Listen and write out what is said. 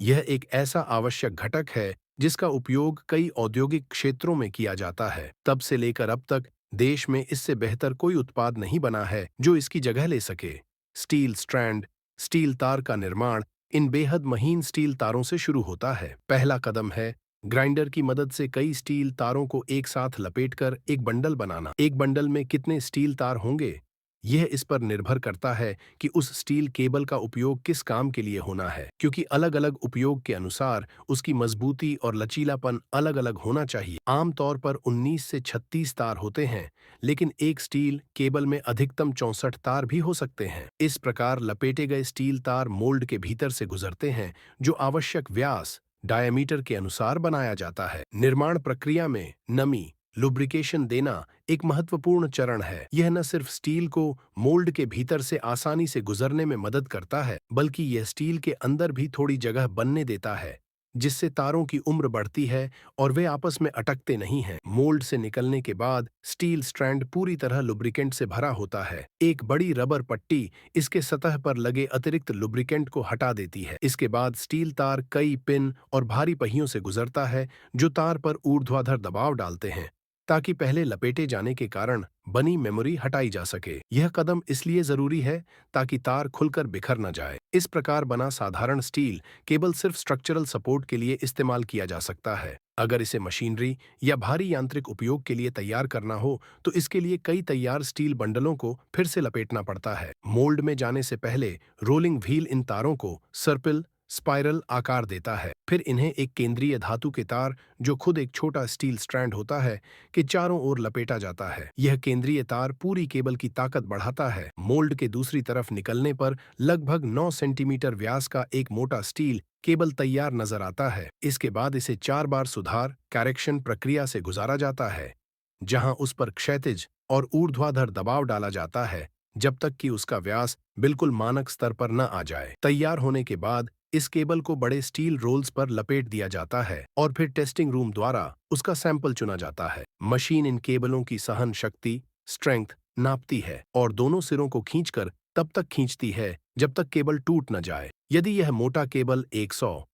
यह एक ऐसा आवश्यक घटक है जिसका उपयोग कई औद्योगिक क्षेत्रों में किया जाता है। तब से लेकर अब तक देश में इससे बेहतर कोई उत्पाद नहीं बना है जो इसकी जगह ले सके। स्टील स्ट्रैंड, स्टील तार का निर्माण इन बेहद महीन स्टील तारों से शुरू होता है। पहला कदम है ग्राइंडर की मदद से कई स्टील तारों को एक साथ लपेटकर एक बंडल बनाना। एक बंडल में कितने स्टील तार होंगे, यह इस पर निर्भर करता है कि उस स्टील केबल का उपयोग किस काम के लिए होना है, क्योंकि अलग-अलग उपयोग के अनुसार उसकी मजबूती और लचीलापन अलग-अलग होना चाहिए। आमतौर पर 19 से 36 तार होते हैं, लेकिन एक स्टील केबल में अधिकतम 64 तार भी हो सकते हैं। इस प्रकार लपेटे गए स्टील तार मोल्ड के भीतर से गुजरते हैं, जो आवश्यक व्यास डायमीटर के अनुसार बनाया जाता है। निर्माण प्रक्रिया में नमी लुब्रिकेशन देना एक महत्वपूर्ण चरण है। यह न सिर्फ स्टील को मोल्ड के भीतर से आसानी से गुजरने में मदद करता है, बल्कि यह स्टील के अंदर भी थोड़ी जगह बनने देता है, जिससे तारों की उम्र बढ़ती है और वे आपस में अटकते नहीं हैं। मोल्ड से निकलने के बाद स्टील स्ट्रैंड पूरी तरह लुब्रिकेंट से भरा होता है। एक बड़ी रबर पट्टी इसके सतह पर लगे अतिरिक्त लुब्रिकेंट को हटा देती है। इसके बाद स्टील तार कई पिन और भारी पहियों से गुजरता है, जो तार पर ऊर्ध्वाधर दबाव डालते हैं ताकि पहले लपेटे जाने के कारण बनी मेमोरी हटाई जा सके। यह कदम इसलिए जरूरी है ताकि तार खुलकर बिखर न जाए। इस प्रकार बना साधारण स्टील केबल सिर्फ स्ट्रक्चरल सपोर्ट के लिए इस्तेमाल किया जा सकता है। अगर इसे मशीनरी या भारी यांत्रिक उपयोग के लिए तैयार करना हो, तो इसके लिए कई तैयार स्टील बंडलों को फिर से लपेटना पड़ता है। मोल्ड में जाने से पहले रोलिंग व्हील इन तारों को सर्पिल स्पाइरल आकार देता है। फिर इन्हें एक केंद्रीय धातु के तार, जो खुद एक छोटा स्टील स्ट्रैंड होता है, के चारों ओर लपेटा जाता है। यह केंद्रीय तार पूरी केबल की ताकत बढ़ाता है। मोल्ड के दूसरी तरफ निकलने पर लगभग 9 सेंटीमीटर व्यास का एक मोटा स्टील केबल तैयार नजर आता है। इसके बाद इसे 4 बार सुधार करेक्शन प्रक्रिया से गुजारा जाता है, जहां उस पर क्षैतिज और ऊर्ध्वाधर दबाव डाला जाता है जब तक कि उसका व्यास बिल्कुल मानक स्तर पर न आ जाए। तैयार होने के बाद इस केबल को बड़े स्टील रोल्स पर लपेट दिया जाता है और फिर टेस्टिंग रूम द्वारा उसका सैंपल चुना जाता है। मशीन इन केबलों की सहन शक्ति स्ट्रेंथ नापती है और दोनों सिरों को खींचकर तब तक खींचती है जब तक केबल टूट न जाए। यदि यह मोटा केबल 100